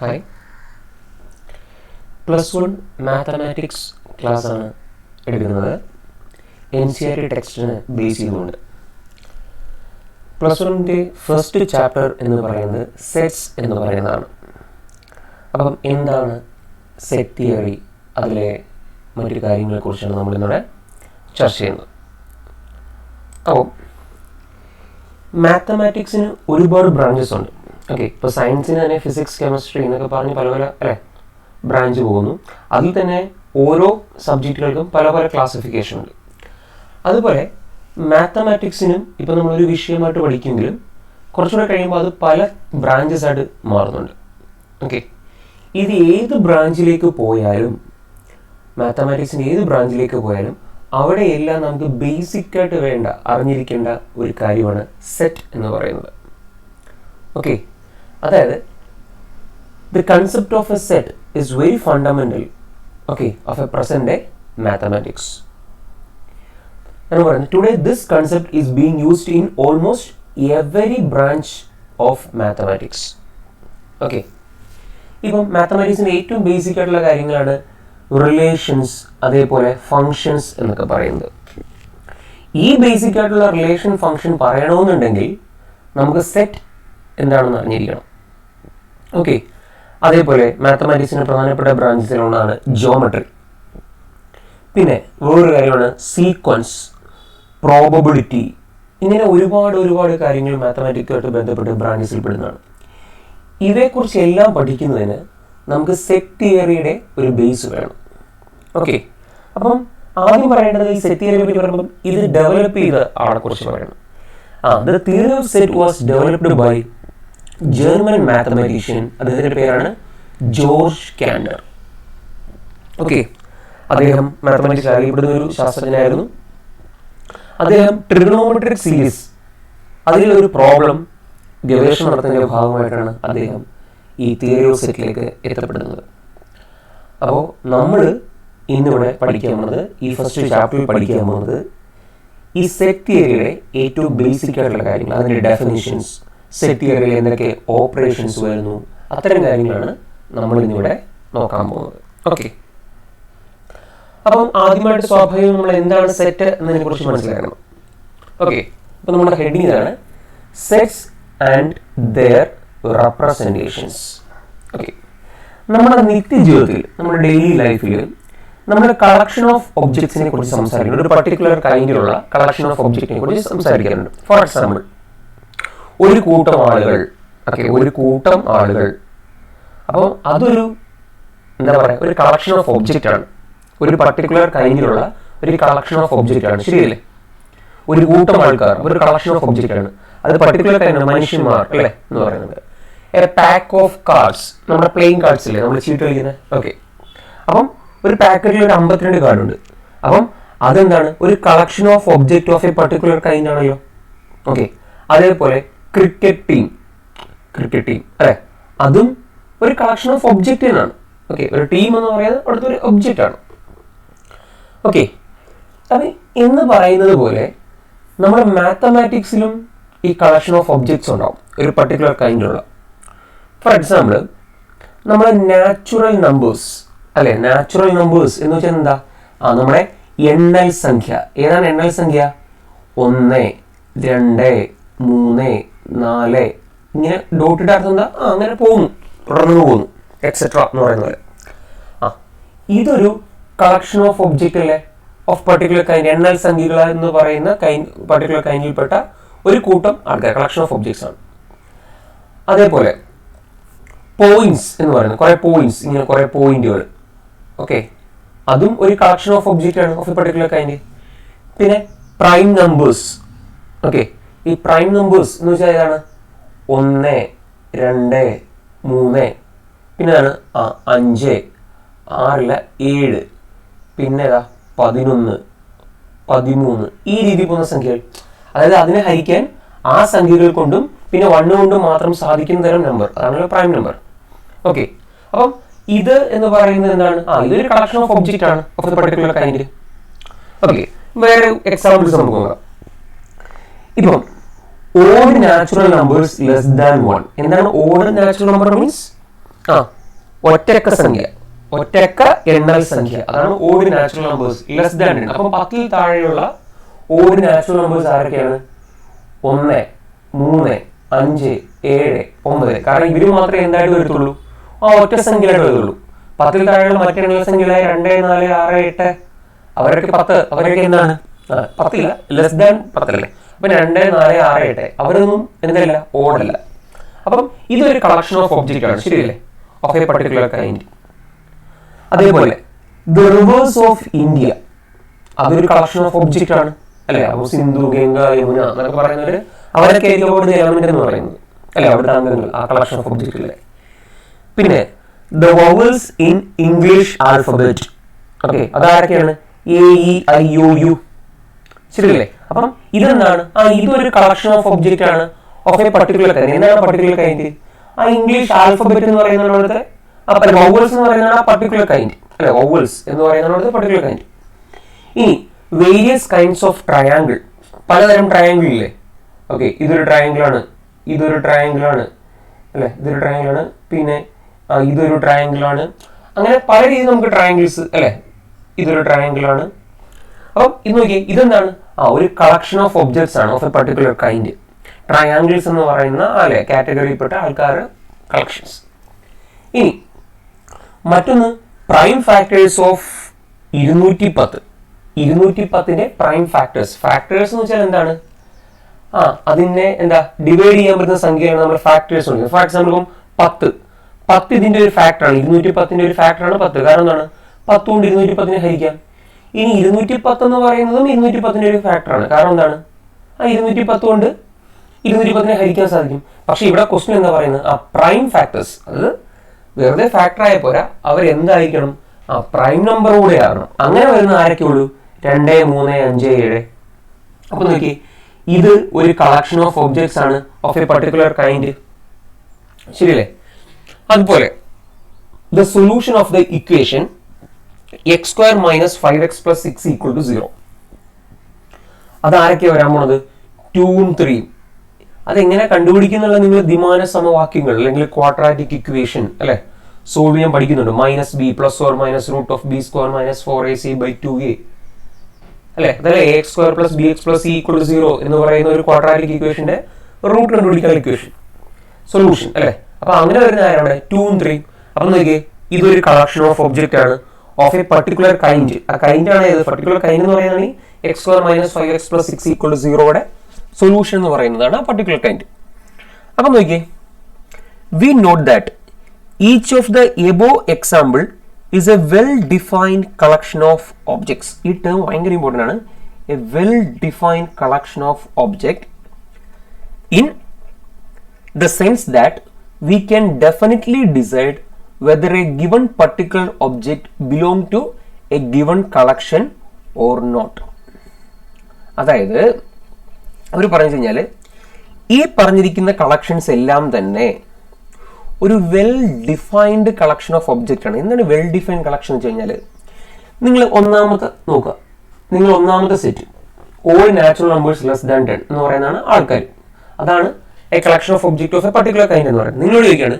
Hi, +1 mathematics ക്ലാസ്സാണ് എടുക്കുന്നത്. NCERT ടെക്സ്റ്റിനെ base ചെയ്തുകൊണ്ട്. +1ൻ്റെ ഫസ്റ്റ് ചാപ്റ്റർ എന്ന് പറയുന്നത് സെറ്റ്സ് എന്ന് പറയുന്നതാണ്. അപ്പം എന്താണ് സെറ്റ് തിയറി, അതിലെ മറ്റു കാര്യങ്ങളെക്കുറിച്ചാണ് നമ്മളിന്നിവിടെ ചർച്ച ചെയ്യുന്നത്. അപ്പോൾ മാത്തമാറ്റിക്സിന് ഒരുപാട് ബ്രാഞ്ചസ് ഉണ്ട്. ഓക്കെ, ഇപ്പോൾ സയൻസിന് തന്നെ ഫിസിക്സ്, കെമിസ്ട്രി എന്നൊക്കെ പറഞ്ഞ് പല പല ബ്രാഞ്ച് പോകുന്നു. അതിൽ തന്നെ ഓരോ സബ്ജക്റ്റുകൾക്കും പല പല ക്ലാസിഫിക്കേഷൻ ഉണ്ട്. അതുപോലെ മാത്തമാറ്റിക്സിനും ഇപ്പോൾ നമ്മളൊരു വിഷയമായിട്ട് പഠിക്കുമെങ്കിലും കുറച്ചുകൂടെ കഴിയുമ്പോൾ അത് പല ബ്രാഞ്ചസ് ആയിട്ട് മാറുന്നുണ്ട്. ഓക്കെ, ഇത് ഏത് ബ്രാഞ്ചിലേക്ക് പോയാലും, മാത്തമാറ്റിക്സിൻ്റെ ഏത് ബ്രാഞ്ചിലേക്ക് പോയാലും അവിടെയെല്ലാം നമുക്ക് ബേസിക്കായിട്ട് അറിഞ്ഞിരിക്കേണ്ട ഒരു കാര്യമാണ് സെറ്റ് എന്ന് പറയുന്നത്. ഓക്കെ, അതായത് the concept of a set is very fundamental, okay, of a present day mathematics. Today this concept is being used in almost every branch of mathematics. Okay, ഇപ്പോൾ മാത്തമാറ്റിക്സിൻ്റെ ഏറ്റവും ബേസിക് ആയിട്ടുള്ള കാര്യങ്ങളാണ് റിലേഷൻസ്, അതേപോലെ functions എന്നൊക്കെ പറയുന്നത്. ഈ basic ആയിട്ടുള്ള relation function പറയണമെന്നുണ്ടെങ്കിൽ നമുക്ക് സെറ്റ് എന്താണെന്ന് അറിഞ്ഞിരിക്കണം. ഓക്കെ, അതേപോലെ മാത്തമാറ്റിക്സിന് പ്രധാനപ്പെട്ട ബ്രാഞ്ചസിലൊന്നാണ് ജിയോമെട്രി. പിന്നെ വേറൊരു കാര്യമാണ് സീക്വൻസ്, പ്രോബബിലിറ്റി. ഇങ്ങനെ ഒരുപാട് കാര്യങ്ങൾ മാത്തമാറ്റിക്സുമായിട്ട് ബന്ധപ്പെട്ട് ബ്രാഞ്ചസിൽ പെടുന്നതാണ്. ഇവയെക്കുറിച്ച് എല്ലാം പഠിക്കുന്നതിന് നമുക്ക് സെറ്റ് തിയറിയുടെ ഒരു ബേസ് വേണം. ഓക്കെ, അപ്പം ആദ്യം പറയേണ്ടത് ഈ സെറ്റ് തിയറിയെ പറ്റി പറയുമ്പം ഇത് ഡെവലപ്പ് ചെയ്ത ആളെക്കുറിച്ച് പറയണം. The theory of set was developed by German mathematician, അദ്ദേഹത്തിൻ്റെ പേരാണ് ജോർജ് കാൻഡർ. ഓക്കെ, അദ്ദേഹം മാത്തമാറ്റിക്സ് അറിയപ്പെടുന്ന ഒരു ശാസ്ത്രജ്ഞനായിരുന്നു. അദ്ദേഹം ട്രിഗണോമെട്രിക് സീരീസ്, അതിലൊരു പ്രോബ്ലം ഗവേഷണം നടത്തുന്നതിൻ്റെ ഭാഗമായിട്ടാണ് അദ്ദേഹം ഈ തിയറി ഓഫ് സെറ്റിലേക്ക് എത്തപ്പെടുന്നത്. അപ്പോൾ നമ്മൾ ഇന്നിവിടെ പഠിക്കാൻ പോകുന്നത്, ഈ ഫസ്റ്റ് ചാപ്റ്ററിൽ പഠിക്കാൻ പോകുന്നത് ഈ സെറ്റ് തിയറിയുടെ ഏറ്റവും ബേസിക് ആയിട്ടുള്ള കാര്യങ്ങൾ, അതിൻ്റെ ഡെഫിനിഷൻസ്, സെറ്റ് തിയറിയിൽ എന്തൊക്കെ ഓപ്പറേഷൻസ് വരുന്നു, അത്തരം കാര്യങ്ങളാണ് നമ്മൾ ഇന്നിവിടെ നോക്കാൻ പോകുന്നത്. ഓക്കെ, അപ്പം ആദ്യമായിട്ട് സ്വാഭാവികം നമ്മൾ എന്താണ് സെറ്റ് എന്നതിനെ കുറിച്ച് മനസ്സിലാക്കണം. ഓക്കെ, അപ്പം നമ്മുടെ ഹെഡിങ് ഇതാണ്, sets and their representations. Okay, നമ്മുടെ നിത്യജീവിതത്തിൽ, നമ്മുടെ ഡെയിലി ലൈഫിൽ നമ്മൾ കളക്ഷൻ ഓഫ് ഒബ്ജക്ട്സിനെ കുറിച്ച് സംസാരിക്കുന്നുണ്ട്. ഒരു പർട്ടിക്കുലർ കൈൻഡിലുള്ള കളക്ഷൻ ഓഫ് ഒബ്ജക്റ്റിനെ കുറിച്ച് സംസാരിക്കാറുണ്ട്. ഫോർ എക്സാമ്പിൾ, ഒരു കൂട്ടം ആളുകൾ. ഓക്കെ, ഒരു കൂട്ടം ആളുകൾ. അപ്പോൾ അതൊരു എന്താ പറയുക, ഒരു കളക്ഷൻ ഓഫ് ഒബ്ജക്റ്റ് ആണ്. ഒരു പർട്ടിക്കുലർ കൈൻഡിലുള്ള ഒരു കളക്ഷൻ ഓഫ് ഒബ്ജക്റ്റ് ആണ്, ശരിയല്ലേ? ഒരു കൂട്ടം ആൾക്കാർ ഒരു കളക്ഷൻ ഓഫ് ഒബ്ജക്റ്റ് ആണ്. അത് പർട്ടിക്കുലർ കൈൻഡ്, മനുഷ്യന്മാർ അല്ലേ എന്ന് പറയുന്നത്. എ പാക്ക് ഓഫ് കാർഡ്സ്, നമ്മുടെ പ്ലേയിങ് കാർഡ്സ് ഇല്ലേ, നമ്മൾ ചീട്ട് കളിക്കുന്നത്. ഓക്കെ, അപ്പം ഒരു പാക്കറ്റിൽ ഒരു 52 കാർഡുണ്ട്. അപ്പം അതെന്താണ്, ഒരു collection of object of a particular kind ആണല്ലോ. ഓക്കെ, അതേപോലെ ക്രിക്കറ്റ് ടീം അല്ലെ, അതും ഒരു കളക്ഷൻ ഓഫ് ഒബ്ജക്റ്റ് തന്നെയാണ്. ഓക്കെ, ഒരു ടീം എന്ന് പറയുന്നത് അവിടുത്തെ ഒരു ഒബ്ജക്റ്റ് ആണ്. ഓക്കെ, അത് എന്ന് പറയുന്നത് പോലെ നമ്മുടെ മാത്തമാറ്റിക്സിലും ഈ കളക്ഷൻ ഓഫ് ഒബ്ജക്ട്സ് ഉണ്ടാവും, ഒരു പർട്ടിക്കുലർ കൈൻഡുള്ള. ഫോർ എക്സാമ്പിൾ, നമ്മൾ നാച്ചുറൽ നമ്പേഴ്സ് അല്ലെ, നാച്ചുറൽ നമ്പേഴ്സ് എന്ന് വെച്ചാൽ എന്താ, നമ്മുടെ എണ്ണൽ സംഖ്യ. ഏതാണ് എണ്ണൽ സംഖ്യ? 1, 2, 3, 4 ഇങ്ങനെ ഡോട്ടിട്ട് അർത്ഥം എന്താ, അങ്ങനെ പോകുന്നു, തുടർന്നു പോകുന്നു, എക്സെട്ര എന്ന് പറയുന്ന പോലെ. ഇതൊരു കളക്ഷൻ ഓഫ് ഒബ്ജക്റ്റ് അല്ലേ, ഓഫ് പർട്ടിക്കുലർ കൈൻഡ്. എണ്ണൽ സംഖ്യകൾ എന്ന് പറയുന്ന പർട്ടിക്കുലർ കൈൻഡിൽപ്പെട്ട ഒരു കൂട്ടം ആൾക്കാർ, കളക്ഷൻ ഓഫ് ഒബ്ജക്ട്സ് ആണ്. അതേപോലെ പോയിന്റ്സ് എന്ന് പറയുന്നത്, കുറെ പോയിന്റ്സ്, ഇങ്ങനെ കുറെ പോയിന്റുകൾ. ഓക്കെ, അതും ഒരു കളക്ഷൻ ഓഫ് ഒബ്ജക്റ്റ് ആണ്, ഓഫ് എ പർട്ടിക്കുലർ കൈൻഡ്. പിന്നെ പ്രൈം നമ്പേഴ്സ്. ഓക്കെ, ഈ പ്രൈം നമ്പേഴ്സ് എന്ന് വെച്ചാൽ ഏതാണ്? 1, 2, 3, പിന്നെ 5, 6, 7, പിന്നെ 11, 13, ഈ രീതിയിൽ പോകുന്ന സംഖ്യകൾ. അതായത് അതിനെ ഹരിക്കാൻ ആ സംഖ്യകൾ കൊണ്ടും പിന്നെ 1 കൊണ്ടും മാത്രം സാധിക്കുന്ന തരം നമ്പർ, അതാണല്ലോ പ്രൈം നമ്പർ. ഓക്കെ, അപ്പം ഇത് എന്ന് പറയുന്നത് എന്താണ്? ഇതൊരു കളക്ഷൻ ഓഫ് ഒബ്ജക്റ്റ് ആണ്, of a particular kind. Okay, വേറെ എക്സാമ്പിൾസ് നമുക്ക് നോക്കാം. ഇപ്പം odd natural numbers less than 1. എന്താണ് ഓഡ് നാച്ചുറൽ നമ്പർ? മീൻസ് ആ ഒറ്റക്ക സംഖ്യ, ഒറ്റക്ക എണ്ണൽ സംഖ്യ, അതാണ് odd natural numbers less than 10. അപ്പം 10ൽ താഴെയുള്ള ഓഡ് നാച്ചുറൽ നമ്പേഴ്സ് ആരൊക്കെയാണ്? 1, 3, 5, 7, 9. കാരണം ഇവര് മാത്രമേ എന്തായിട്ട് വരത്തുള്ളൂ? ആ ഒറ്റ സംഖ്യയായിട്ട് വരുള്ളൂ. 10ൽ താഴെയുള്ള മറ്റെണ്ണ സംഖ്യകളായ 2, 4, 6, 8 അവരൊക്കെ 10, അവരൊക്കെ എന്താണ്? 10 ലെസ് ദാൻ 10 അല്ലേ? അപ്പൊ 2, 4, 6, 8 അവരൊന്നും എന്തല്ല? ഓടല്ല. അപ്പം ഇതൊരു കളക്ഷൻ ഓഫ് ഒബ്ജക്റ്റ് ആണ്, ശരിയല്ലേ? Of a particular kind. അതേപോലെ ദ റിവേഴ്സ് ഓഫ് ഇന്ത്യ, അതൊരു കളക്ഷൻ ഓഫ് ഒബ്ജക്റ്റ് ആണ് അല്ലെ? അപ്പൊ സിന്ധു, ഗംഗ, യമുന എന്നൊക്കെ പറയുന്നവര് അവരൊക്കെ ആയിരിക്കും എലമെന്റ് എന്ന് പറയുന്നത് അല്ലെ? അവിടുത്തെ അംഗങ്ങൾ ആ കളക്ഷൻ ഓഫ് ഒബ്ജക്റ്റിലെ. പിന്നെ the vowels in English alphabet, okay, അതാരൊക്കെയാണ്? A, E, I, O, U, ശരിയല്ലേ? അപ്പം ഇതെന്താണ്? ഇതൊരു കളക്ഷൻ ഓഫ് ഒബ്ജക്റ്റ് ആണ് ഓഫ് എ പർട്ടിക്കുലർ കൈൻഡ്. എന്താണ് പർട്ടിക്കുലർ കൈൻഡ്? ആ ഇംഗ്ലീഷ് ആൽഫബറ്റ് എന്ന് പറയുന്നതിനോടത്തെ വവൽസ് എന്ന് പറയുന്നതാണ് ആ പർട്ടിക്കുലർ കൈൻഡ് അല്ലെ? വവൽസ് എന്ന് പറയുന്നതിനോടത്തെ പർട്ടിക്കുലർ കൈൻഡ്. ഇനി വേരിയസ് കൈൻഡ്സ് ഓഫ് ട്രയാങ്കിൾ, പലതരം ട്രയാങ്കിൾ ഇല്ലേ? ഓക്കെ, ഇതൊരു ട്രയാങ്കിൾ ആണ്, ഇതൊരു ട്രയാങ്കിൾ ആണ് അല്ലെ? ഇതൊരു ട്രയാങ്കിൾ ആണ്, പിന്നെ ഇതൊരു ട്രയാങ്കിൾ ആണ്. അങ്ങനെ പല രീതിയിൽ നമുക്ക് ട്രയാങ്കിൾസ് അല്ലെ? ഇതൊരു ട്രയാങ്കിൾ ആണ്. അപ്പം ഇത് നോക്കിയേ, ഇതെന്താണ്? ഒരു കളക്ഷൻ ഓഫ് ഒബ്ജക്ട്സ് ആണ് of a particular kind. Triangles എന്ന് പറയുന്ന അല്ലെ കാറ്റഗറിയിൽപ്പെട്ട ആൾക്കാർ കളക്ഷൻസ്. ഇനി മറ്റൊന്ന് പ്രൈം ഫാക്ടേഴ്സ് ഓഫ് 210. 210ന്റെ പ്രൈം ഫാക്ടേഴ്സ്. ഫാക്ടേഴ്സ് എന്ന് വെച്ചാൽ എന്താണ്? അതിനെ എന്താ ഡിവൈഡ് ചെയ്യാൻ പറ്റുന്ന സംഖ്യയാണ് നമ്മൾ ഫാക്ടേഴ്സ് ഉണ്ട്. ഫോർ എക്സാമ്പിൾ 10 ഇതിന്റെ ഒരു ഫാക്ടറാണ്. 210ന്റെ ഒരു ഫാക്ടറാണ് 10. കാരണം എന്താണ്? 10 കൊണ്ട് 210നെ ഹരിക്കാം. ഇനി 210 എന്ന് പറയുന്നതും 210ന്റെ ഒരു ഫാക്ടറാണ്. കാരണം എന്താണ്? 210 കൊണ്ട് 210നെ ഹരിക്കാൻ സാധിക്കും. പക്ഷെ ഇവിടെ ക്വസ്റ്റ്യൻ എന്താ പറയുന്നത്? പ്രൈം ഫാക്ടേഴ്സ്, അത് വെറുതെ ഫാക്ടർ ആയ പോരാ, അവർ എന്തായിരിക്കണം? പ്രൈം നമ്പർ കൂടെ ആകണം. അങ്ങനെ വരുന്ന ആരൊക്കെ ഉള്ളൂ? 2, 3, 5, 7. അപ്പൊ നോക്കി, ഇത് ഒരു കളക്ഷൻ ഓഫ് ഒബ്ജക്ട്സ് ആണ് ഓഫ് എ പർട്ടിക്കുലർ കൈൻഡ്, ശരിയല്ലേ? അതുപോലെ the solution of the equation x² - 5x + 6 = 0. അതാരൊക്കെ വരാൻ പോണത്? 2ഉം 3ഉം. അതെങ്ങനെ കണ്ടുപിടിക്കുന്നുള്ള നിങ്ങൾ ദ്വിമാന സമവാക്യങ്ങൾ അല്ലെങ്കിൽ ക്വാഡ്രാറ്റിക് ഇക്വേഷൻ അല്ലെ സോൾവ് ചെയ്യാൻ പഠിക്കുന്നുണ്ട്. -b + or - (b² - 4ac/2a) അല്ലെ? അതല്ലേ ax² + bx + c = 0 എന്ന് പറയുന്ന ഒരു ക്വാഡ്രാറ്റിക് ഇക്വേഷന്റെ റൂട്ട് കണ്ടുപിടിക്കാനുള്ള ഇക്വേഷൻ സൊല്യൂഷൻ അല്ലെ? അപ്പൊ അങ്ങനെ വരുന്ന ആരാണ്? 2ഉം 3ഉം. അപ്പൊ നോക്കിയേ, ഇതൊരു കളക്ഷൻ ഓഫ് ഒബ്ജക്റ്റ് ആണ് ഓഫ് എ പർട്ടിക്കുലർ കൈൻഡ്. ആ കൈൻഡ് ആണ് ഏത്? പർട്ടിക്കുലർ കൈൻഡ് എന്ന് പറയുന്നത് x² - 5x + 6 = 0യുടെ സൊല്യൂഷൻ എന്ന് പറയുന്നതാണ് ആ പർട്ടിക്കുലർ കൈൻഡ്. അപ്പൊ നോക്കിയേ, we note that each of the above example is a well-defined collection of objects. ഈ ടേം ഭയങ്കര ഇമ്പോർട്ടൻ്റ് ആണ്. A well defined collection of object in the sense that we can definitely decide whether a given particular object belong to a given collection or not. അതായത് അവർ പറഞ്ഞു കഴിഞ്ഞാൽ ഈ പറഞ്ഞിരിക്കുന്ന collections എല്ലാം തന്നെ ഒരു well defined collection of object ആണ്. എന്താണ് വെൽ ഡിഫൈൻഡ് കളക്ഷൻ എന്ന് വെച്ച് കഴിഞ്ഞാൽ, നിങ്ങൾ ഒന്നാമത്തെ നോക്കുക, നിങ്ങൾ ഒന്നാമത്തെ set all natural numbers less than 10 എന്ന് പറയുന്നതാണ് ആൾക്കാർ. അതാണ് A collection of object of a particular kind എന്ന് പറയുന്നത്. നിങ്ങളോട് ചോദിക്കുകയാണ്,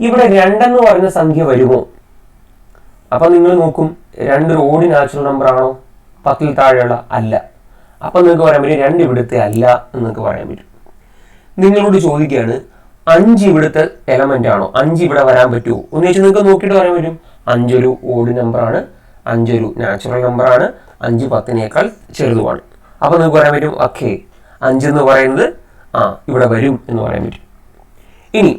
ഇവിടെ 2 എന്ന് പറയുന്ന സംഖ്യ വരുമോ? അപ്പൊ നിങ്ങൾ നോക്കും, 2 ഒരു ഓഡ് നാച്ചുറൽ നമ്പർ ആണോ? 10ൽ താഴെയുള്ള അല്ല. അപ്പൊ നിങ്ങൾക്ക് പറയാൻ പറ്റും 2 ഇവിടുത്തെ അല്ല എന്ന് നിങ്ങൾക്ക് പറയാൻ പറ്റും. നിങ്ങളോട് ചോദിക്കുകയാണ്, 5 ഇവിടുത്തെ എലമെന്റ് ആണോ? 5 ഇവിടെ വരാൻ പറ്റുമോ എന്ന് ചോദിച്ചാൽ നിങ്ങൾക്ക് നോക്കിയിട്ട് പറയാൻ പറ്റും 5 ഒരു ഓഡ് നമ്പർ ആണ്, 5 ഒരു നാച്ചുറൽ നമ്പർ ആണ്, 5 10നേക്കാൾ ചെറുതുമാണ്. അപ്പൊ നിങ്ങൾക്ക് പറയാൻ പറ്റും ഓക്കെ 5 എന്ന് പറയുന്നത് ഇവിടെ വരും എന്ന് പറയാൻ പറ്റും. ഇനി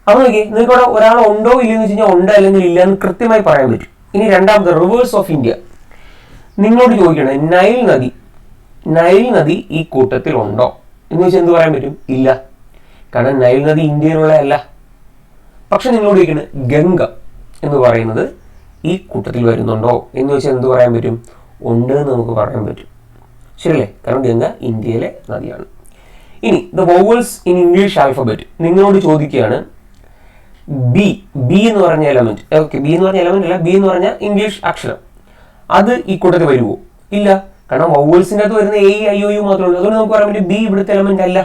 അപ്പൊ നോക്കി, നിങ്ങൾക്ക് ഇവിടെ ഒരാൾ ഉണ്ടോ ഇല്ലെന്ന് വെച്ച് കഴിഞ്ഞാൽ ഉണ്ട് അല്ലെങ്കിൽ ഇല്ല എന്ന് കൃത്യമായി പറയാൻ പറ്റും. ഇനി രണ്ടാമത്തെ റിവേഴ്സ് ഓഫ് ഇന്ത്യ. നിങ്ങളോട് ചോദിക്കണേ, നൈൽ നദി ഈ കൂട്ടത്തിൽ ഉണ്ടോ എന്ന് വെച്ചാൽ എന്ത് പറയാൻ പറ്റും? ഇല്ല. കാരണം നൈൽ നദി ഇന്ത്യയിലുള്ള അല്ല. പക്ഷെ നിങ്ങളോട് ചോദിക്കണേ, ഗംഗ എന്ന് പറയുന്നത് ഈ കൂട്ടത്തിൽ വരുന്നുണ്ടോ എന്ന് വെച്ചാൽ എന്ത് പറയാൻ പറ്റും? ഉണ്ട് എന്ന് നമുക്ക് പറയാൻ പറ്റും, ശരിയല്ലേ? കാരണം ഗംഗ ഇന്ത്യയിലെ നദിയാണ്. ഇനി the vowels in English alphabet. നിങ്ങളോട് ചോദിക്കുകയാണ്, ബി എന്ന് പറഞ്ഞ എലമെന്റ്, ഓക്കെ ബി എന്ന് പറഞ്ഞ എലമെന്റ് അല്ല, ബി എന്ന് പറഞ്ഞ ഇംഗ്ലീഷ് അക്ഷരം, അത് ഈ കൂട്ടത്തിൽ വരുമോ? ഇല്ല. കാരണം വോവൽസിൻ്റെ അകത്ത് വരുന്ന എ, ഐ, ഒ, യു മാത്രമേ ഉള്ളൂ. അതുകൊണ്ട് നമുക്ക് പറയാൻ പറ്റും ബി ഇവിടുത്തെ എലമെന്റ് അല്ല.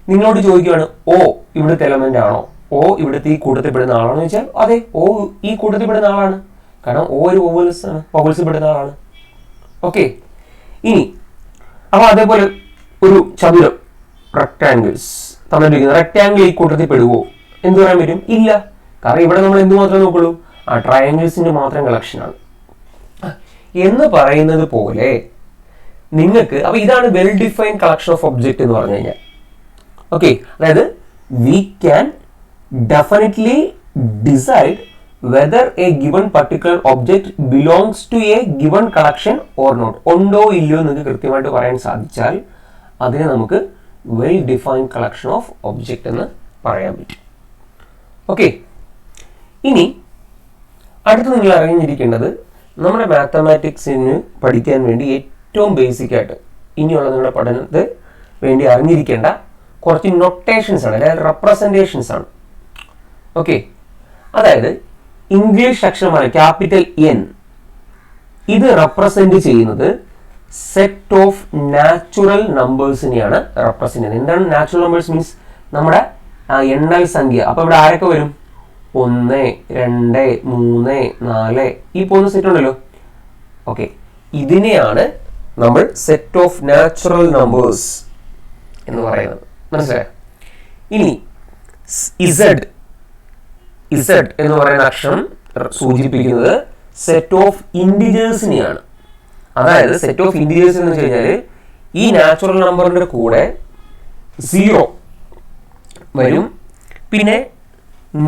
നിങ്ങളോട് ചോദിക്കുകയാണ്, ഓ ഇവിടുത്തെ എലമെന്റ് ആണോ ഓ ഇവിടുത്തെ ഈ കൂട്ടത്തിൽ പെടുന്ന ആളാണെന്ന് വെച്ചാൽ അതെ ഓ ഈ കൂട്ടത്തിൽ പെടുന്ന ആളാണ്, കാരണം ഓ ഒരു വവൽസ് ആണ്, വവൽസിൽ പെടുന്ന ആളാണ്. ഓക്കെ, ഇനി അപ്പോൾ അതേപോലെ ഒരു ചതുരം റെക്ടാങ്കിൾസ് തന്നിരിക്കുന്നത്, റെക്ടാങ്കിൾ ഈ കൂട്ടത്തിൽ പെടുവോ എന്ത് പറയാൻ പറ്റും? ഇല്ല, കാരണം ഇവിടെ നമ്മൾ എന്ത് മാത്രമേ നോക്കുള്ളൂ? ആ ട്രയാങ്കിൾസിന്റെ മാത്രം കളക്ഷനാണ് എന്ന് പറയുന്നത് പോലെ നിങ്ങൾക്ക്. അപ്പൊ ഇതാണ് well defined collection of object എന്ന് പറഞ്ഞു കഴിഞ്ഞാൽ. ഓക്കെ, അതായത് we can definitely decide whether a given particular object belongs to a given collection or not. ഉണ്ടോ ഇല്ലയോ എന്ന് കൃത്യമായിട്ട് പറയാൻ സാധിച്ചാൽ അതിനെ നമുക്ക് well defined collection of object എന്ന് പറയാൻ പറ്റും. ഓക്കെ, ഇനി അടുത്ത് നിങ്ങൾ അറിഞ്ഞിരിക്കേണ്ടത് നമ്മുടെ മാത്തമാറ്റിക്സിന് പഠിക്കാൻ വേണ്ടി ഏറ്റവും ബേസിക് ആയിട്ട് ഇനിയുള്ള നിങ്ങളുടെ പഠനത്തിന് വേണ്ടി അറിഞ്ഞിരിക്കേണ്ട കുറച്ച് നൊട്ടേഷൻസ് ആണ്, അതായത് റെപ്രസെൻറ്റേഷൻസ് ആണ്. ഓക്കെ, അതായത് ഇംഗ്ലീഷ് അക്ഷരമാണ് ക്യാപിറ്റൽ എൻ, ഇത് റെപ്രസെന്റ് ചെയ്യുന്നത് സെറ്റ് ഓഫ് നാച്ചുറൽ നമ്പേഴ്സിനെയാണ് റെപ്രസെന്റ് ചെയ്യുന്നത്. എന്താണ് നാച്ചുറൽ നമ്പേഴ്സ്? മീൻസ് നമ്മുടെ എണ്ണൽ സംഖ്യ. അപ്പൊ ഇവിടെ ആരൊക്കെ വരും? 1, 2, 3, 4 ഈ പോകുന്ന സെറ്റ് ഉണ്ടല്ലോ. ഓക്കെ, ഇതിനെയാണ് നമ്മൾ സെറ്റ് ഓഫ് നാച്ചുറൽ നമ്പേഴ്സ് എന്ന് പറയുന്നത്. മനസ്സിലായോ? ഇനി ഇസഡ് എന്ന് പറയുന്ന അക്ഷരം സൂചിപ്പിക്കുന്നത് സെറ്റ് ഓഫ് ഇൻഡിജേഴ്സിനെയാണ്. അതായത് സെറ്റ് ഓഫ് ഇൻഡിജേഴ്സ് എന്ന് വെച്ച് കഴിഞ്ഞാൽ ഈ നാച്ചുറൽ നമ്പറിന്റെ കൂടെ 0 വരും, പിന്നെ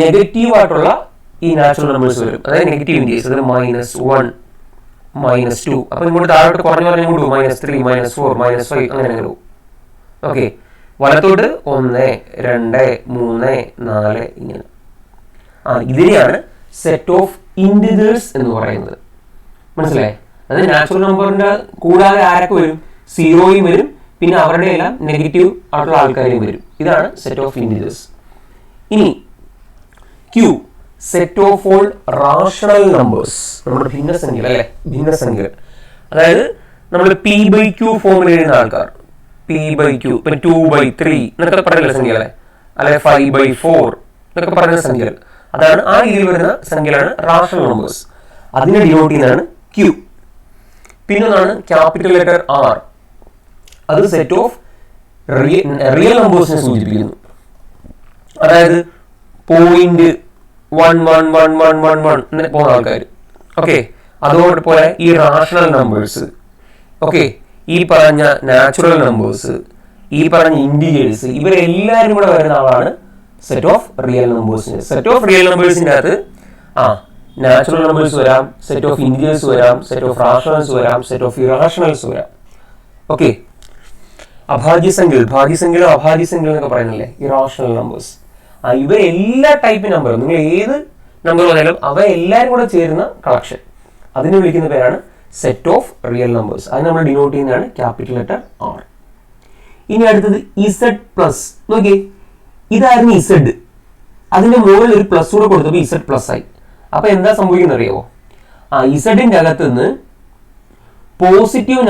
നെഗറ്റീവ് ആയിട്ടുള്ള ഈ നാച്ചുറൽ നമ്പേഴ്സ് വരും, അതായത് നെഗറ്റീവ് ഇൻഡിജേഴ്സ്, അതായത് -1, -2. അപ്പൊ ഇങ്ങോട്ട് താഴോട്ട് കുറഞ്ഞു പറഞ്ഞാൽ ഇങ്ങോട്ട് -3, -4, -5 അങ്ങനെ അങ്ങനെ പോകും. ഓക്കെ, വലത്തോട്ട് 1, 2, 3, 4 ഇങ്ങനെ. ഇതിനെയാണ് സെറ്റ് ഓഫ് ഇൻഡിജേഴ്സ് എന്ന് പറയുന്നത്. മനസ്സിലായേ? അതായത് നാച്ചുറൽ നമ്പറിന്റെ കൂടാതെ ആരൊക്കെ വരും? 0 വരും, പിന്നെ അവരുടെ എല്ലാം നെഗറ്റീവ് ആയിട്ടുള്ള ആൾക്കാരും വരും. ഇതാണ് സെറ്റ് ഓഫ് ഇൻഡിജേഴ്സ്. ഇനി Q, set of all rational numbers, നമ്മുടെ ഭിന്നസംഖ്യകൾ അല്ലെ, ഭിന്നസംഖ്യകൾ. അതായത് നമ്മൾ P/Q ഫോമിൽ എഴുതുന്ന ആൾക്കാർ, P/Q, പിന്നെ 2/3 എന്നൊക്കെ പറയുന്ന സംഖ്യകളെ, അല്ലെ 5/4 എന്നൊക്കെ പറയുന്ന സംഖ്യകൾ. അതാണ് ആ രീതിയിൽ വരുന്ന സംഖ്യകളാണ് റാഷണൽ നമ്പേഴ്സ്. അതിനെ ഡിനോട്ട് ചെയ്യുന്നതാണ് ക്യൂ. പിന്നൊന്നാണ് ക്യാപിറ്റൽ ലെറ്റർ R, അത് സെറ്റ് ഓഫ് റിയൽ നമ്പേഴ്സിനെ സൂചിപ്പിക്കുന്നു. അതായത് 0.111111 പോകുന്ന ആൾക്കാർ. ഓക്കെ, അതോടൊപ്പം ഈ റാഷണൽ നമ്പേഴ്സ്, ഓക്കെ, ഈ പറഞ്ഞ നാച്ചുറൽ നമ്പേഴ്സ്, ഈ പറഞ്ഞ ഇൻഡിജേഴ്സ്, ഇവരെല്ലാവരും കൂടെ വരുന്ന ആളാണ് സെറ്റ് ഓഫ് റിയൽ നമ്പേഴ്സിന്. സെറ്റ് ഓഫ് റിയൽ നമ്പേഴ്സിൻ്റെ അകത്ത് നാച്ചുറൽ നമ്പേഴ്സ് വരാം, സെറ്റ് ഓഫ് ഇൻഡിജേഴ്സ് വരാം, സെറ്റ് ഓഫ് റാഷണൽസ് വരാം, സെറ്റ് ഓഫ് ഇറാഷണൽസ് വരാം. ഓക്കെ, അഭാജ്യസംഖ്യകൾ, ഭാഗ്യസംഖ്യകൾ, അഭാജ്യസംഖ്യകൾ എന്നൊക്കെ പറയുന്നില്ലേ, ഇറാഷണൽ നമ്പേഴ്സ്. ഇവർ എല്ലാ ടൈപ്പ് നമ്പറും, നിങ്ങൾ ഏത് നമ്പർ പറഞ്ഞാലും അവ എല്ലാവരും കൂടെ ചേരുന്ന കളക്ഷൻ, അതിനെ വിളിക്കുന്ന പേരാണ് സെറ്റ് ഓഫ് റിയൽ നമ്പേഴ്സ്. അത് നമ്മൾ ഡിനോട്ട് ചെയ്യുന്നതാണ് ക്യാപിറ്റൽ ലെറ്റർ R. ഇനി അടുത്തത് Z+. നോക്കിയേ, ഇതായിരുന്നു Z, അതിന്റെ മുകളിൽ ഒരു പ്ലസ് കൂടെ കൊടുത്തപ്പോൾ Z+ ആയി. അപ്പൊ എന്താ സംഭവിക്കുന്നത് അറിയാമോ? ഇസഡിന്റെ അകത്ത് നിന്ന് പോസിറ്റീവ്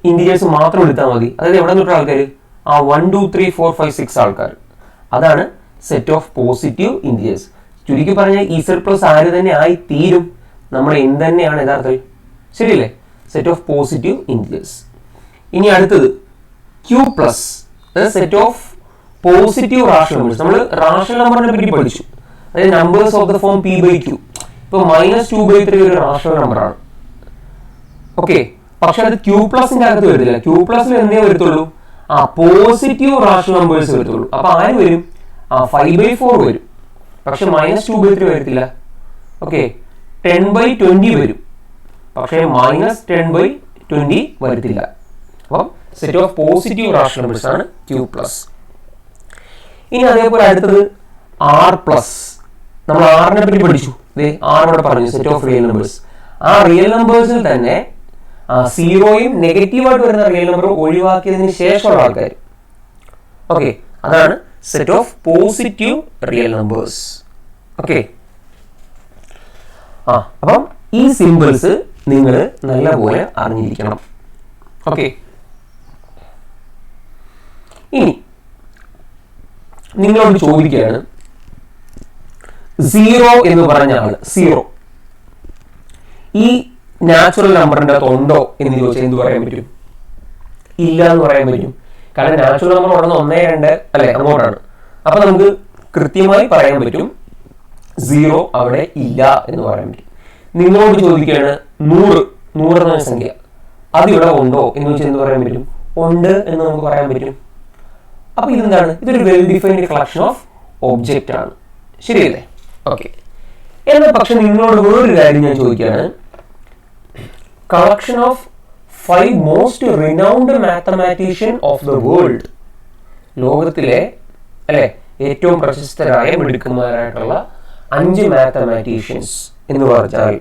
ഇൻഡിജേഴ്സ് മാത്രം എടുത്താൽ മതി. അതായത് എവിടെ നിന്നിട്ട് ആൾക്കാർ 1, 2, 3, 4, 5, 6 ആൾക്കാർ, അതാണ് സെറ്റ് ഓഫ് പോസിറ്റീവ് ഇൻഡിജേഴ്സ്. ചുരുക്കി പറഞ്ഞാൽ Z+ ആര് തന്നെ ആയി തീരും, നമ്മൾ എന്ത് തന്നെയാണ് യഥാർത്ഥത്തിൽ, ശരിയല്ലേ? Set of positive integers. ഇനി അടുത്തത് Q+, set of positive rational numbers. നമ്മൾ റാഷണൽ നമ്പറിനെ പറ്റി പഠിച്ചു, അതായത് numbers of the form P/Q. ഇപ്പൊ -2/3 ഒരു റാഷണൽ നമ്പറാണ്. ഓക്കെ, പക്ഷെ അത് Q+ അകത്ത് വരത്തില്ല. Q+ എന്തേ വരത്തുള്ളൂ? പോസിറ്റീവ് റാഷണൽ നമ്പേഴ്സ് വരത്തുള്ളൂ. അപ്പൊ ആര് വരും? 5/4 വരും, പക്ഷെ -2/3 വരത്തില്ല. ഓക്കെ, 10/20 വരും, പക്ഷെ -10/20 വരത്തില്ല. അപ്പം set of positive rational numbers ആണ് Q+. ഇനി അതേപോലെ അടുത്തത് R+. നമ്മൾ ആറിനെ പറ്റി പഠിച്ചു, ആറിനോട് പറഞ്ഞു സെറ്റ് ഓഫ് റിയൽ നമ്പേഴ്സ്. ആ റിയൽ നമ്പേഴ്സിൽ തന്നെ 0യും നെഗറ്റീവായിട്ട് വരുന്ന റിയൽ നമ്പർ ഒഴിവാക്കിയതിന് ശേഷമുള്ള ആൾക്കാർ. ഓക്കെ, അതാണ് set of positive real numbers. Okay, അപ്പം ഈ സിമ്പിൾസ് നിങ്ങൾ നല്ലപോലെ അറിഞ്ഞിരിക്കണം. ഓക്കെ, ഇനി നിങ്ങളോട് ചോദിക്കുകയാണ്, സീറോ എന്ന് പറഞ്ഞ ആള്, സീറോ ഈ നാച്ചുറൽ നമ്പറിന്റെ അകത്ത് ഉണ്ടോ എന്ന് ചോദിച്ചാൽ എന്ത് പറയാൻ പറ്റും? ഇല്ല എന്ന് പറയാൻ പറ്റും. കാരണം നാച്ചുറൽ നമ്പർ ഉടനെ 1, 2 അല്ലെ അങ്ങോട്ടാണ്. അപ്പൊ നമുക്ക് കൃത്യമായി പറയാൻ പറ്റും സീറോ അവിടെ ഇല്ല എന്ന് പറയാൻ പറ്റും. നിങ്ങളോട് ചോദിക്കുകയാണ് 100 എന്ന സംഖ്യ അതിവിടെ ഉണ്ടോ എന്ന് ചോദിച്ചാൽ എന്ത് പറയാൻ പറ്റും? ഉണ്ട് എന്ന് നമുക്ക് പറയാൻ പറ്റും. അപ്പൊ ഇതെന്താണ്? ഇതൊരു well defined collection of object ആണ്, ശരിയല്ലേ? ഓക്കെ. എന്നാൽ പക്ഷെ നിങ്ങളോട് വേറൊരു കാര്യം ഞാൻ ചോദിക്കുകയാണ്, collection of 5 most renowned mathematician of the world, ലോകത്തിലെ അല്ലെ ഏറ്റവും പ്രശസ്തരായ മിടുക്കന്മാരായിട്ടുള്ള 5 മാത്തമാറ്റീഷ്യൻസ് എന്ന് പറഞ്ഞാൽ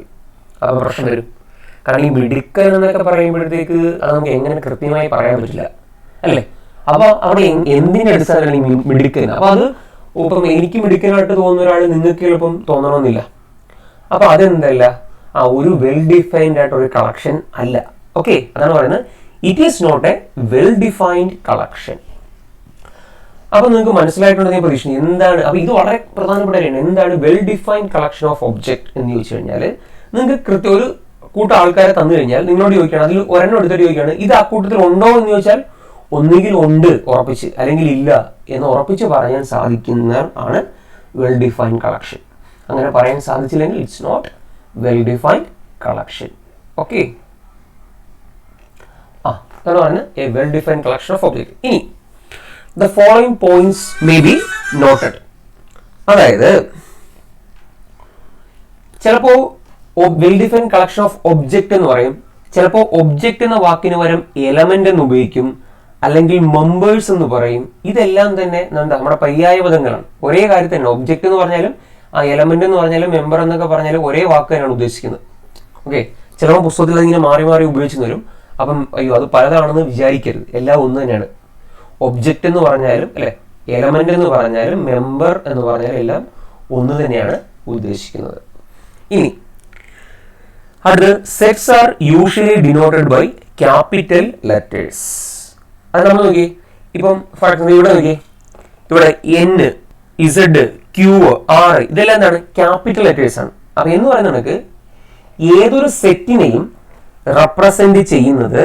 അപ്പൊ പ്രശ്നം വരും. കാരണം ഈ മിടുക്കൻ എന്നൊക്കെ പറയുമ്പോഴത്തേക്ക് അത് നമുക്ക് എങ്ങനെ കൃത്യമായി പറയാൻ പറ്റില്ല അല്ലേ? അപ്പൊ അവിടെ എന്തിന്റെ അടിസ്ഥാനമാണ് ഈ മിടുക്കൻ? അപ്പൊ അത് ഇപ്പം എനിക്ക് മിടുക്കനായിട്ട് തോന്നുന്ന ഒരാൾ നിങ്ങൾക്ക് എളുപ്പം തോന്നണമെന്നില്ല. അപ്പൊ അതെന്തല്ല, ഒരു വെൽ ഡിഫൈൻഡ് ആയിട്ട് ഒരു കളക്ഷൻ അല്ല. ഓക്കെ, അതാണ് പറയുന്നത് it is not a well defined collection. അപ്പൊ നിങ്ങൾക്ക് മനസ്സിലായിട്ടുണ്ടെന്ന് ഞാൻ പ്രതീക്ഷിക്കുന്നു. എന്താണ് അപ്പൊ ഇത് വളരെ പ്രധാനപ്പെട്ട കാര്യമാണ്. എന്താണ് well defined collection of object എന്ന് ചോദിച്ചു കഴിഞ്ഞാൽ, നിങ്ങൾക്ക് കൃത്യം ഒരു കൂട്ടം ആൾക്കാരെ തന്നു കഴിഞ്ഞാൽ നിങ്ങളോട് ചോദിക്കുകയാണ്, അതിൽ ഒരെണ്ണം എടുത്തിട്ട് ചോദിക്കുകയാണ് ഇത് ആ കൂട്ടത്തിൽ ഉണ്ടോ എന്ന് ചോദിച്ചാൽ ഒന്നുകിൽ ഉണ്ട് ഉറപ്പിച്ച്, അല്ലെങ്കിൽ ഇല്ല എന്ന് ഉറപ്പിച്ച് പറയാൻ സാധിക്കുന്ന ആണ് വെൽ ഡിഫൈൻഡ് കളക്ഷൻ. അങ്ങനെ പറയാൻ സാധിച്ചില്ലെങ്കിൽ it's not well defined collection. Okay, അതാണ് പറയുന്നത് a well defined collection of object. ഇനി the following points may be noted. അതായത് ചിലപ്പോ well defined collection of object എന്ന് പറയും, ചിലപ്പോൾ ഒബ്ജക്റ്റ് എന്ന വാക്കിന് പകരം എലമെന്റ് എന്ന് ഉപയോഗിക്കും, അല്ലെങ്കിൽ മെമ്പേഴ്സ് എന്ന് പറയും. ഇതെല്ലാം തന്നെ നമ്മുടെ പര്യായ പദങ്ങളാണ്. ഒരേ കാര്യം തന്നെ ഒബ്ജക്റ്റ് എന്ന് പറഞ്ഞാലും ആ എലമെന്റ് എന്ന് പറഞ്ഞാലും മെമ്പർ എന്നൊക്കെ പറഞ്ഞാലും ഒരേ വാക്ക് തന്നെയാണ് ഉദ്ദേശിക്കുന്നത്. ഓക്കെ, ചിലപ്പോൾ പുസ്തകത്തിൽ അതിങ്ങനെ മാറി മാറി ഉപയോഗിച്ചു വരും. അപ്പം അയ്യോ അത് പലതാണെന്ന് വിചാരിക്കരുത്, എല്ലാം ഒന്ന് തന്നെയാണ്. ഒബ്ജക്റ്റ് എന്ന് പറഞ്ഞാലും അല്ലെ, എലമെന്റ് എന്ന് പറഞ്ഞാലും മെമ്പർ എന്ന് പറഞ്ഞാലും എല്ലാം ഒന്ന് തന്നെയാണ് ഉദ്ദേശിക്കുന്നത്. ഇനി അടുത്ത് sets are usually denoted by capital letters. അത് നമ്മൾ നോക്കി, ഇപ്പം ഫോർ എക്സാമ്പിൾ ഇവിടെ നോക്കി, ഇവിടെ N, Z, Q, R ഇതെല്ലാം എന്താണ്? ക്യാപിറ്റൽ ലെറ്റേഴ്സ് ആണ്. അപ്പൊ എന്ന് പറയുന്ന കണക്ക് ഏതൊരു സെറ്റിനെയും റെപ്രസെന്റ് ചെയ്യുന്നത്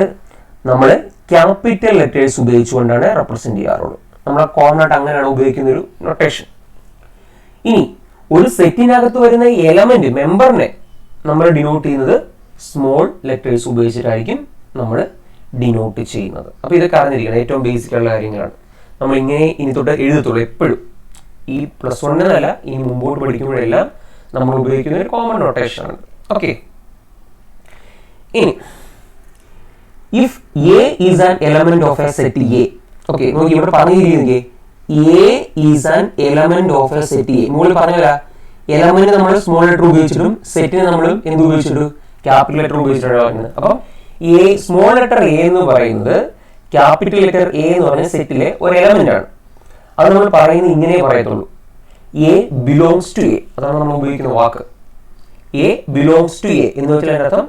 നമ്മൾ ക്യാപിറ്റൽ ലെറ്റേഴ്സ് ഉപയോഗിച്ചുകൊണ്ടാണ് റെപ്രസെന്റ് ചെയ്യാറുള്ളത്. നമ്മളെ കോമണായിട്ട് അങ്ങനെയാണ് ഉപയോഗിക്കുന്ന ഒരു നൊട്ടേഷൻ. ഇനി ഒരു സെറ്റിനകത്ത് വരുന്ന എലമെന്റ് മെമ്പറിനെ നമ്മൾ ഡിനോട്ട് ചെയ്യുന്നത് സ്മോൾ ലെറ്റേഴ്സ് ഉപയോഗിച്ചിട്ടായിരിക്കും നമ്മൾ ഡിനോട്ട് ചെയ്യുന്നത്. അപ്പൊ ഇതൊക്കെ അറിഞ്ഞിരിക്കണം, ഏറ്റവും ബേസിക് ആയിട്ടുള്ള കാര്യങ്ങളാണ്. നമ്മൾ ഇങ്ങനെ ഇനി തൊട്ട് എഴുതത്തുള്ളൂ എപ്പോഴും. ഈ +1 എന്നല്ല, ഇനി മുമ്പോട്ട് പഠിക്കുമ്പോഴെല്ലാം നമ്മൾ ഉപയോഗിക്കുന്ന ഒരു കോമൺ നൊട്ടേഷൻ ആണ്. ഓക്കെ, ഇനി if A is an element of a set A, okay, നോക്കി ഇവിടെ പറഞ്ഞിരിക്കുന്നത് A is an element of a set A. മുകളിൽ പറഞ്ഞല്ല, എലമെന്റ് നമ്മൾ സ്മോൾ ലെറ്റർ ഉപയോഗിച്ചിട്ടും സെറ്റിന് നമ്മൾ എന്ത് ഉപയോഗിച്ചിട്ടും ക്യാപിറ്റൽ ലെറ്റർ ഉപയോഗിച്ചിട്ടാണ് പറയുന്നത്. അപ്പം സ്മോൾ ലെറ്റർ A എന്ന് പറയുന്നത് ക്യാപിറ്റൽ ലെറ്റർ A എന്ന് പറഞ്ഞ സെറ്റിലെ ഒരു എലമെന്റ് ആണ്. അത് നമ്മൾ പറയുന്നത് ഇങ്ങനെ പറയത്തുള്ളൂ, A belongs to A. അതാണ് നമ്മൾ ഉപയോഗിക്കുന്ന വാക്ക്. A belongs to A എന്ന് വെച്ചാൽ അതിന്റെ അർത്ഥം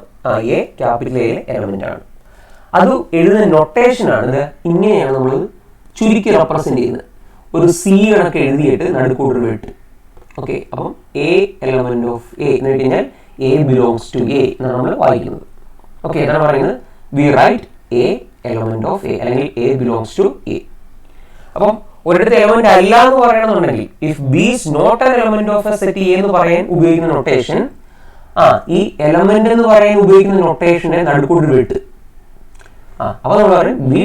A ക്യാപിറ്റൽ A എലമെന്റ് ആണ്. അത് എഴുതുന്ന നൊട്ടേഷൻ ആണ്. ഇങ്ങനെയാണ് നമ്മൾ ചുരുക്കി റെപ്രസെന്റ് ചെയ്യുന്നത്. ഒരു C കണക്ക് എഴുതിയിട്ട് നടുക്കൂട്ടർ വിട്ട്. ഓക്കെ, അപ്പം A എലമെന്റ് ഓഫ് A എന്ന് കഴിഞ്ഞാൽ A belongs to A എന്നാണ് നമ്മൾ വായിക്കുന്നത്. ഓക്കെ, എന്താണ് പറയുന്നത്? We write A element of A അല്ലെങ്കിൽ A belongs to A. അപ്പം ഒരിടത്ത് എലമെന്റ് അല്ല എന്ന് പറയണമെന്നുണ്ടെങ്കിൽ if B is not an element of a set A എന്ന് പറയാൻ ഉപയോഗിക്കുന്ന നൊട്ടേഷൻ, ഈ എലമെന്റ് എന്ന് പറയാൻ ഉപയോഗിക്കുന്ന നൊട്ടേഷനെ നടുക്കൂട്ടർ വിട്ട്. അപ്പൊ നമ്മൾ പറയും B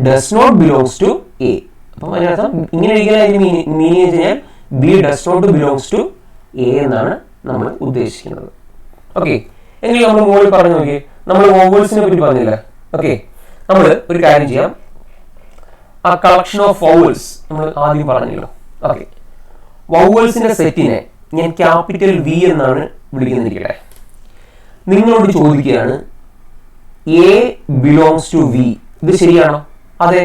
does not belongs to A. അപ്പം അതിനർത്ഥം ഇങ്ങനെ ഒരിക്കലും മീനിങ് വെച്ച് കഴിഞ്ഞാൽ B does not belongs to A എന്നാണ് നമ്മൾ ഉദ്ദേശിക്കുന്നത്. ഓക്കെ, എങ്കിൽ നമ്മൾ മുകളിൽ പറഞ്ഞു നോക്കി, നമ്മൾ വോവൽസിനെ പറ്റി പറഞ്ഞില്ല. ഓക്കെ, നമ്മൾ ഒരു കാര്യം ചെയ്യാം, ആ കളക്ഷൻ ഓഫ് വോവൽസ് നമ്മൾ ആദ്യം പറഞ്ഞല്ലോ. ഓക്കെ, വോവൽസിന്റെ സെറ്റിനെ ഞാൻ ക്യാപിറ്റൽ വി എന്നാണ് വിളിക്കുന്നിരിക്കട്ടെ. നിങ്ങളോട് ചോദിക്കുകയാണ് A belongs to V. ഇത് ശരിയാണോ? അതെ,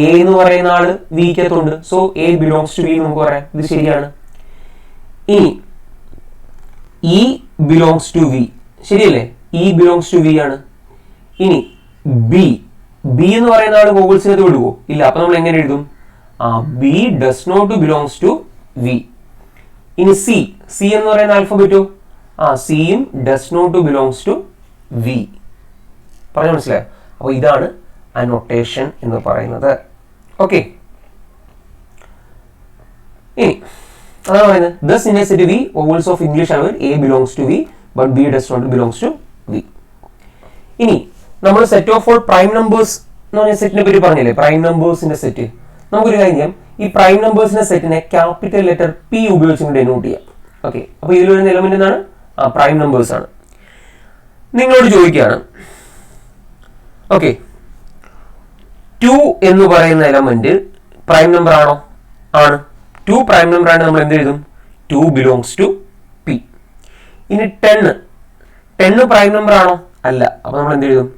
A എന്ന് പറയുന്ന ആള് വിക്കകത്തുണ്ട്. So A belongs to V നമുക്ക് പറയാം, ഇത് ശരിയാണ്. ഇനി E belongs to V, ശരിയല്ലേ? E belongs to V ആണ്. ഇനി B എന്ന് പറയുന്ന ആള് വോവൽസിനകത്ത് വിടുവോ? ഇല്ല. അപ്പൊ നമ്മൾ എങ്ങനെ എഴുതും? B does not belongs to V. ഇനി സി എന്ന് പറയുന്ന ആൽഫബറ്റോ സിയും does not belongs to V. പറഞ്ഞു മനസ്സിലായോ? അപ്പോൾ ഇതാണ് അനോട്ടേഷൻ എന്ന് പറയുന്നത്. ഓക്കെ, ഇനി അതാണ് പറയുന്നത് thus in a set V vowels of English are A belongs to V but B does not belongs to V. ഇനി നമ്മൾ set of all prime numbers എന്ന് പറഞ്ഞ സെറ്റിനെ പറ്റി പറഞ്ഞില്ലേ, പ്രൈം നമ്പേഴ്സിന്റെ സെറ്റ്. നമുക്കൊരു കാര്യം ചെയ്യാം, ഈ പ്രൈം നമ്പേഴ്സിന്റെ സെറ്റിനെ ക്യാപിറ്റൽ ലെറ്റർ P ഉപയോഗിച്ച് ഡെനോട്ട് ചെയ്യാം. ഓക്കെ, അപ്പോൾ ഇതിലൊരു എലമെന്റ് എന്താണ്? പ്രൈം നമ്പേഴ്സ് ആണ്. നിങ്ങളോട് ചോദിക്കുകയാണ്, ഓക്കെ 2 എന്ന് പറയുന്ന എലമെന്റ് പ്രൈം നമ്പർ ആണോ? ആണ്. 2 പ്രൈം നമ്പർ ആണ്. നമ്മൾ എന്ത് എഴുതും? 2 ബിലോങ്സ് ടു P. ഇനി 10 പ്രൈം നമ്പർ ആണോ? അല്ല. അപ്പോൾ നമ്മൾ എന്ത് എഴുതും?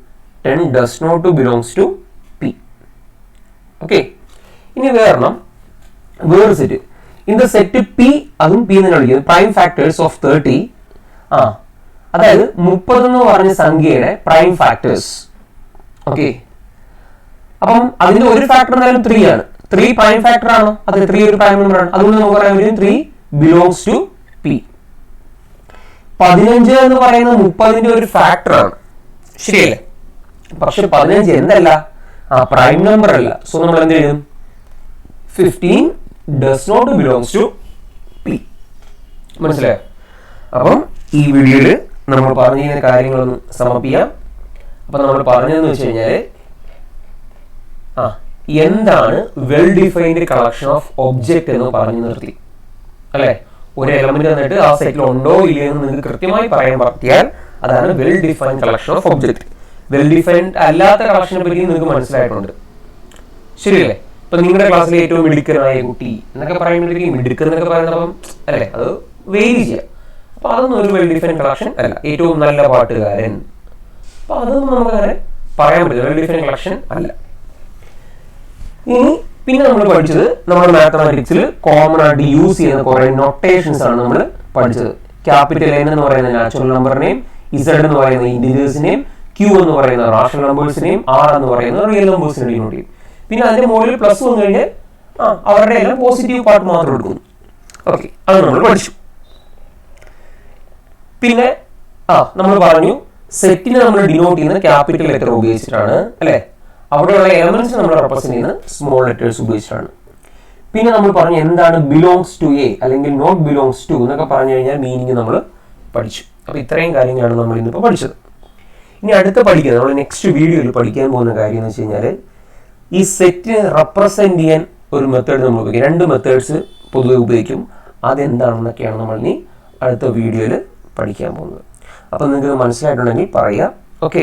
10 does not belongs to P. Okay, ഇനി വേറൊരു set in the set P, അതും P എന്ന് വിളിക്കുന്നത് പ്രൈം ഫാക്ടേഴ്സ് ഓഫ് 30. അതായത് 30 എന്ന് പറഞ്ഞ സംഖ്യയുടെ പ്രൈം ഫാക്ടേഴ്സ്. ഓക്കെ, അപ്പം അതിന്റെ ഒരു ഫാക്ടർ എന്തായാലും 3 ആണ്. 3 പ്രൈം ഫാക്ടർ ആണോ? അതെ, 3 ഒരു പ്രൈം നമ്പർ ആണ്. അതുകൊണ്ട് നമുക്ക് പറയാൻ പറ്റും 3 ബിലോങ്സ് ടു P. 15 എന്ന് പറയുന്നത് 30ന്റെ ഒരു ഫാക്ടർ ആണ്, ശരിയല്ലേ? പക്ഷെ 15 എന്തല്ല? പ്രൈം നമ്പർ അല്ല. സോ നമ്മൾ എന്ത് ചെയ്യും? 15 does not belongs to P. മനസ്സിലായോ? അപ്പം ഈ വീഡിയോയിൽ നമ്മൾ പറഞ്ഞ കാര്യങ്ങളൊന്ന് സമർപ്പിക്കാം. അപ്പൊ നമ്മൾ പറഞ്ഞതെന്ന് വെച്ച് കഴിഞ്ഞാല് എന്താണ് well defined collection of object എന്ന് പറഞ്ഞു നിർത്തി, അല്ലെ? ഒരു എലമെന്റ് തന്നിട്ട് ആ സെറ്റിൽ ഉണ്ടോ ഇല്ലയോ എന്ന് നിങ്ങൾക്ക് കൃത്യമായി പറയാൻ പറ്റിയാൽ അതാണ് well defined collection of object. Well defined അല്ലാത്ത കളക്ഷനെ പറ്റി നിങ്ങൾക്ക് മനസ്സിലായിട്ടുണ്ട്, ശരിയല്ലേ? ഇപ്പൊ നിങ്ങളുടെ ക്ലാസ്സിലെ ഏറ്റവും മിടുക്കനായ കുട്ടി എന്നൊക്കെ പറയുമ്പോഴത്തേക്കും മിടുക്കൻ എന്നൊക്കെ പറയുന്നപ്പം അല്ലേ, അത് വേരി ചെയ്യാം. അപ്പൊ അതൊന്നും ഒരു വെൽ ഡിഫൈൻഡ് കളക്ഷൻ അല്ല. ഏറ്റവും നല്ല പാട്ടുകാരൻ, അപ്പൊ അതൊന്നും നമുക്കങ്ങനെ പറയാൻ പറ്റില്ല, വെൽ ഡിഫൈൻഡ് കളക്ഷൻ അല്ല. ഇനി പിന്നെ നമ്മൾ പഠിച്ചത് നമ്മുടെ മാത്തമാറ്റിക്സിൽ കോമൺ ആയിട്ട് യൂസ് ചെയ്യുന്ന കുറെ നൊട്ടേഷൻസ് ആണ് നമ്മൾ പഠിച്ചത്. ക്യാപിറ്റൽ N എന്ന് പറയുന്ന നാച്ചുറൽ നമ്പറിനെയും, Z എന്ന് പറയുന്ന ഇന്റിജേഴ്സിനെയും, Q എന്ന് പറയുന്ന റാഷണൽ നമ്പേഴ്സിനെയും, R എന്ന് പറയുന്ന റിയൽ നമ്പേഴ്സിനെ ഡിനോട്ട് ചെയ്യും. പിന്നെ അതിന്റെ മുകളിൽ പ്ലസ് വന്നു കഴിഞ്ഞാൽ അവരുടെ എല്ലാം പോസിറ്റീവ് പാർട്ട് മാത്രം എടുക്കുന്നു. ഓക്കെ, അത് നമ്മൾ പഠിച്ചു. പിന്നെ നമ്മൾ പറഞ്ഞു സെറ്റിനെ നമ്മൾ ഡിനോട്ട് ചെയ്യുന്നത് ക്യാപിറ്റൽ ലെറ്റർ ഉപയോഗിച്ചിട്ടാണ്, അല്ലെ? അവിടെയുള്ള എലമെന്റ്സ് നമ്മൾ റെപ്രസെന്റ് ചെയ്യുന്നത് സ്മോൾ ലെറ്റേഴ്സ് ഉപയോഗിച്ചിട്ടാണ്. പിന്നെ നമ്മൾ പറഞ്ഞു എന്താണ് ബിലോങ്സ് ടു എ അല്ലെങ്കിൽ നോട്ട് ബിലോങ്സ് ടു എന്നൊക്കെ പറഞ്ഞു കഴിഞ്ഞാൽ മീനിങ് നമ്മൾ പഠിച്ചു. അപ്പൊ ഇത്രയും കാര്യങ്ങളാണ് നമ്മൾ ഇന്നിപ്പോൾ പഠിച്ചത്. ഇനി അടുത്ത പഠിക്കുന്നത് നമ്മൾ നെക്സ്റ്റ് വീഡിയോയിൽ പഠിക്കാൻ പോകുന്ന കാര്യം എന്ന് വെച്ച് കഴിഞ്ഞാൽ ഈ സെറ്റിനെ റെപ്രസെന്റ് ചെയ്യാൻ ഒരു മെത്തേഡ് നമ്മൾ ഉപയോഗിക്കും. 2 മെത്തേഡ്സ് പൊതുവെ ഉപയോഗിക്കും. അതെന്താണെന്നൊക്കെയാണ് നമ്മൾ ഇനി അടുത്ത വീഡിയോയിൽ പഠിക്കാൻ പോകുന്നത്. അപ്പം നിങ്ങൾക്ക് മനസ്സിലായിട്ടുണ്ടെങ്കിൽ പറയാം. ഓക്കെ.